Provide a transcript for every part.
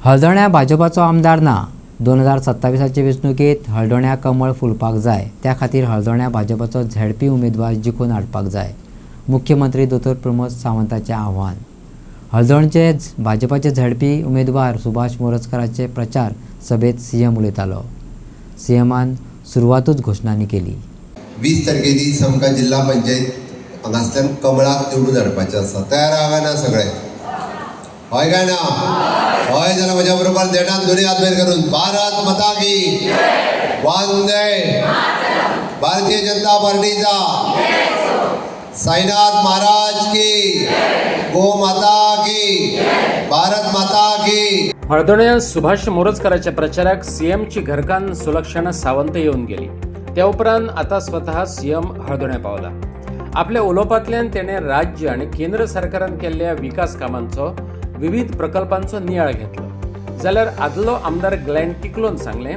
हळदोण्या भाजपाचो आमदार ना 2027च्या वेंचणुकेत हळदोण्या कमळ फुलपाक जाय त्या खातीर हळदोण्या भाजपाचो झेडपी उमेदवार जिखून हाडपाक जाय मुख्यमंत्री दोतोर प्रमोद सावंताचें आव्हान। हळदोणचे भाजपाचे झेडपी उमेदवार सुभाष मोरजकाराचे प्रचार सभेत सीएम उलयतालो। सीएमान सुरवातूच घोशणांनी केली। 20 तारखे दीस आमकां जिल्हा पंचायत हांगासल्यान कमळाक निवडून हाडपाचें आसा। तयार आहा ना सगळे? हय काय ना? हय जाल्यार म्हज्या बरोबर देठान दोनी हात वयर करून भारत माता की वंदे भारतीय जनता पार्टीचा साईनाथ महाराज की गो माता की भारत माता की। हळदोण्या सुभाष मोरजकाराच्या प्रचाराक सीएमची घरकान्न सुलक्षणा सावंत येऊन गेली। त्या उपरांत आता स्वतः सीएम हळदोण्या पावला। आपल्या उलोवपांतल्यान तेणे राज्य आणि केंद्र सरकारान केल्ल्या विकास कामांचो विविध प्रकल्पांचो नियाळ घेतलो। जाल्यार आदलो आमदार ग्लेन टिकलोन सांगले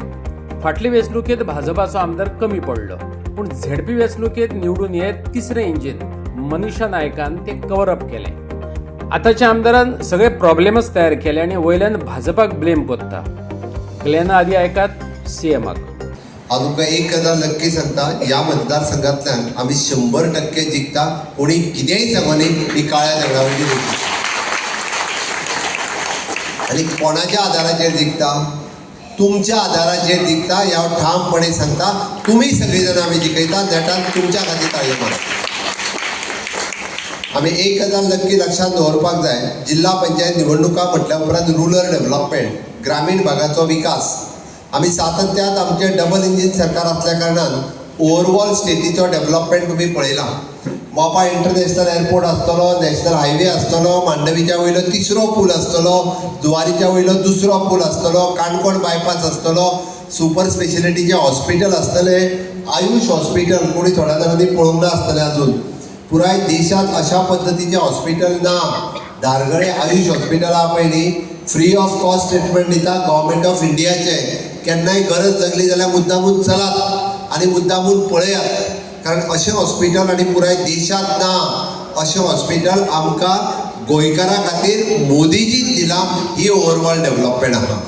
फाटले वेंचणुकेत भाजपाचो आमदार कमी पडलो, पूण झेडपी वेंचणुकेत निवडून येत तिसरे इंजिन मनीषा नायकान ते कव्हर अप केले। आताच्या आमदारान सगळे प्रॉब्लेमच तयार केले आणि वयल्यान भाजपाक ब्लेम कोत्ता। ग्लेना आदी ऐकात सीएमाक। हांव तुमकां एक गजाल नक्की सांगता, ह्या मतदारसंघांतल्यान आमी 100% जिखता। कोणी कितेंय सांगनी ही काळ्या दगडावयली जिखता आणि कोणाच्या आधाराचेर जिखता? तुमच्या आधाराचेर जिखता ह्या ठामपणे सांगता। तुम्ही सगळी जाण आमी जिखयता, देठान तुमच्या खातीर ताळयो मारता। आमी एक गजाल नक्की लक्षात दवरपाक जाय, जिल्हा पंचायत निवडणुका म्हटल्या उपरांत रुरल डेव्हलपमेंट ग्रामीण भागाचो विकास आमी सातत्यात आमचे डबल इंजिन सरकार असल्या कारणान ओवरऑल स्टेटीचो डेव्हलपमेंट तुम्ही पळयला। मोपा इंटरनॅशनल एअरपोर्ट आसतलो, नॅशनल हायवे आसतलो, मांडवीच्या वयलो तिसरो पूल आसतलो, जुवारीच्या वयलो दुसरो पूल आसतलो, काणकोण बायपास आसतलो, सुपर स्पेशलिटीचे हॉस्पिटल आसतले, आयुष हॉस्पिटल कोणी थोड्या जाणांनी पळोवंक ना आसतले अजून। पुराय देशात अशा पद्धतीचे हॉस्पिटल ना। धारगळे आयुष हॉस्पिटल आहा पळय न्ही, फ्री ऑफ कॉस्ट ट्रिटमेंट दिता गव्हर्मेंट ऑफ इंडियाचे। केन्नाय गरज लागली जाल्यार मुद्दामून चलात आणि मुद्दामून पळयात, कारण अशें हॉस्पिटल आनी पुराय देशात ना। अशें हॉस्पिटल आमकां गोंयकारां खातीर मोदीजीन दिला। ही ओवरऑल डेव्हलपमेंट आहा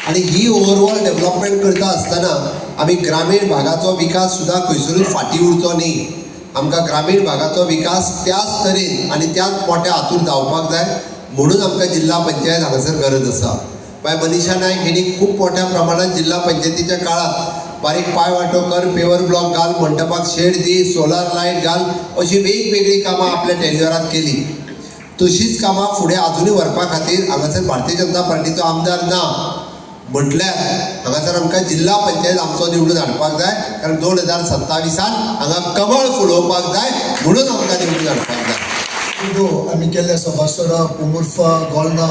आणि ही ओवरऑल डेव्हलपमेंट करता आसतना आमी ग्रामीण भागाचो विकास सुद्दां खंयसरूच फाटीं उरचो न्ही। आमकां ग्रामीण भागाचो विकास त्याच तरेन आणि त्याच मोठ्या हातून जावपाक जाय, म्हणून आमकां जिल्हा पंचायत हांगासर गरज आसा। मागीर मनीषा नायक हेणी खूब मोठ्या प्रमाणात जिल्हा पंचायतीच्या काळात बारीक पायवाटो कर, पेवर ब्लॉक घाल, मंडपाक शेड दी, सोलार लायट घाल, अशी वेगवेगळी कामां आपल्या टेन्युरात केली। तशीच कामां फुडें अजूनय व्हरपा खातीर हांगासर भारतीय जनता पार्टीचो आमदार ना म्हटल्यार हांगासर आमकां जिल्हा पंचायत आमचो निवडून हाडपाक जाय, कारण 2027 हांगा कमळ फुलोवपाक जाय, म्हणून आमकां निवडून हाडपाक जाय। आमी केल्ले सभासरा उमुर्फा गोल्डा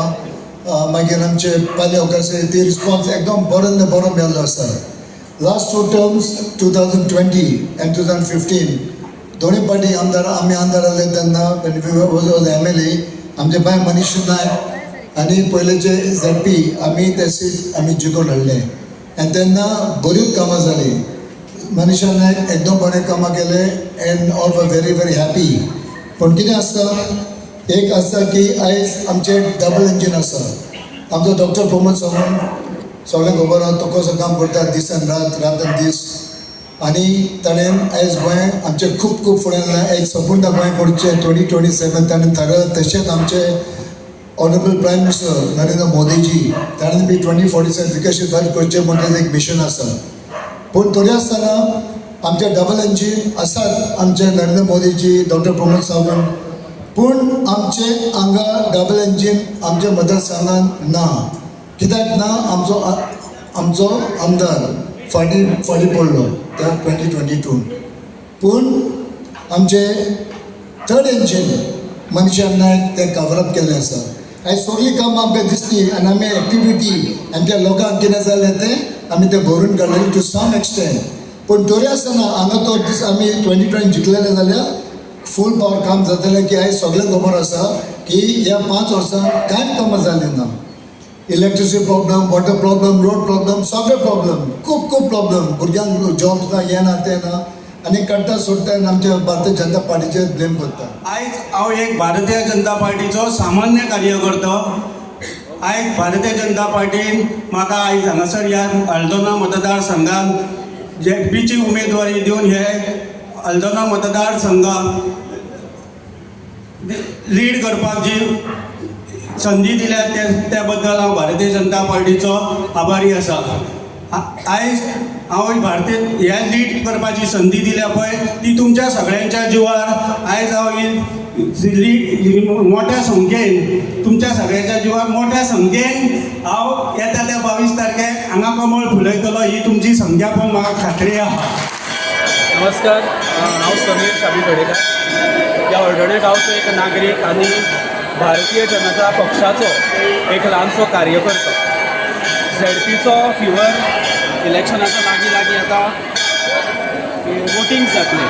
मागीर आमचे पाले ओकासे ती रिस्पॉन्स एकदम बरो मेळ्ळो आसा। लास्ट 2 टर्म्स 2020 and 2015 दोन्ही पार्टी आमदार आमी आमदार आले तेन्ना MLA आमचे बाय मनीष नायक आनी पयलेचे ZP आमी ते सीट आमी जिखून हाडले आनी तेन्ना बरीच कामां जाली। मनीषा नायक एकदम बरें कामां केले end all were very happy. पण कितें आसता, एक आसता की आयज आमचे डबल इंजिन आसा। आमचो डॉक्टर प्रमोद सावंत सगळ्यांक खबर आहा, तो कसो काम करता दिसान रात दीस, आनी ताणें आयज गोंय आमचे खूब फुडें एक संपूर्ण गोंय करचें 2027 ताणें थारायलें। तशेंच आमचे honourable prime minister Narendra Modiji ताणें बी 2047 विकसीत भारत करचें म्हणून एक मिशन आसा। पूण तरी आसतना आमचे डबल इंजिन आसात, आमचे नरेंद्र मोदीजी, डॉक्टर प्रमोद सावंत, पूण आमचे हांगा डबल इंजिन आमच्या मतदारसंघान ना। कित्याक ना? आमचो आमदार फाटी पडलो त्या 2022। पूण आमचे थर्ड इंजिन मनीषा नायक ते कवरअप केल्लें आसा। आयज सगळीं कामां आमकां दिसली आनी आमी एक्टिविटी आमच्या लोकांक कितें जालें तें आमी ते भरून काडलें टू सम एक्सटेंट। पूण तरी आसतना हांगा तो दीस आमी 2020 जिखलेले जाल्यार फूल पावर काम जातलें की आयज सगळ्यांक खबर आसा की ह्या 5 वर्सांत कांयच कामां जालीं ना। Electricity problem, water problem, road problem, सगळे प्रॉब्लम खूब प्रॉब्लम, भुरग्यांक जॉब ना, हें ना तें ना। आनी करता सोडटा आनी आमच्या भारतीय जनता पार्टीचेर ब्लेम करता. आयज हांव एक भारतीय जनता पार्टीचो सामान्य कार्यकर्तो. आयज भारतीय जनता पार्टीन म्हाका आयज हांगासर ह्या हळदोना मतदारसंघात झेडपीची उमेदवारी दिवन हे हळदोना मतदारसंघाक लीड करपाक जी संदी दिल्या त्या बद्दल हांव भारतीय जनता पार्टीचो आभारी आसा. आयज हांव भारतीय ह्या लीड करपाची संदी दिल्या पळय ती तुमच्या सगळ्यांच्या जिवार आयज हांव ही मोठ्या संख्येन तुमच्या सगळ्यांच्या जिवार मोठ्या संख्येन हांव येता त्या 22 तारखेक हांगा कमळ फुलयतलो ही तुमची संख्या पण म्हाका खात्री आहा. नमस्कार, हांव समीर शाबी पेडणेकर. ह्या हळदोणे गांवचो एक नागरीक आनी भारतीय जनता पक्षाचो एक ल्हानसो कार्यकर्तो. झेडपीचो फिवर इलेक्शनाचो लागीं आतां वोटींग जातलें.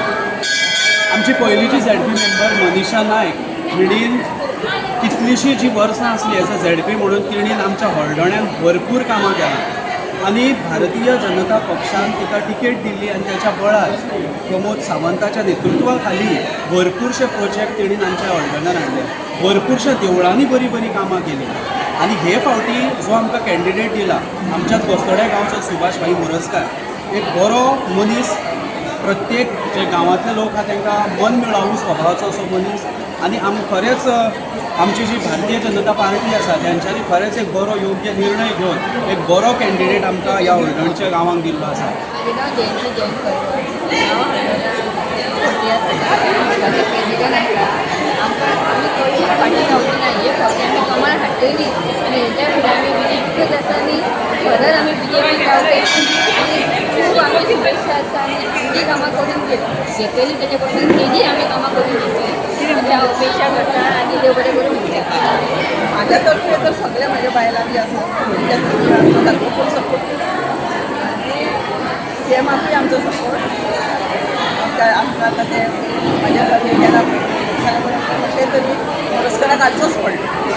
आमची पयलींची झेडपी मेंबर मनीषा नायक हिणीन कितलीशीं जी वर्सां आसलीं एज अ झेडपी म्हणून तिणीन आमच्या हळदोण्यान भरपूर कामां केलां आनी भारतीय जनता पक्षान तिका टिकेट दिल्ली आनी त्याच्या बळार प्रमोद सावंताच्या नेतृत्वा खाली भरपूरशे प्रोजेक्ट तेणीन आमच्या हळदोण्यान हाडले. भरपूरशा देवळांनी बरी बरी कामां केली आनी हे फावटी जो आमकां कॅन्डिडेट दिला आमच्याच बस्तोड्या गांवचो सुभाष भाई मोरजकार एक बरो मनीस. प्रत्येक जे गांवांतले लोक आहा तांकां मन मेळावू स्वभावाचो असो मनीस आनी खरेंच आमची जी भारतीय जनता पार्टी आसा त्यांच्यानी खरेंच एक बरो योग्य निर्णय घेवन एक बरो कॅन्डिडेट आमकां ह्या हळदोणच्या गांवांक दिल्लो आसा. कमाल हाडटली आनी हेच्या फुडें आमी बीजेपीकच आसा आनी फर्दर आमी बीजेपीक रावतली आनी खूब आमी शुभेच्छा आसा आनी आमची कामां करून घेतली तेजे पासून तेजी आमी कामां करून घेतली अशी हांव अपेक्षा करता आनी देव बरें करून माझ्या तर्फे तर सगळ्या माझ्या बायलां बी आसा फूल सपोर्ट सीएमाकूय आमचो सपोर्ट आमकां आतां ते म्हाज्या गेला अशें तरी मोरजकाराक घालचोच पडलो.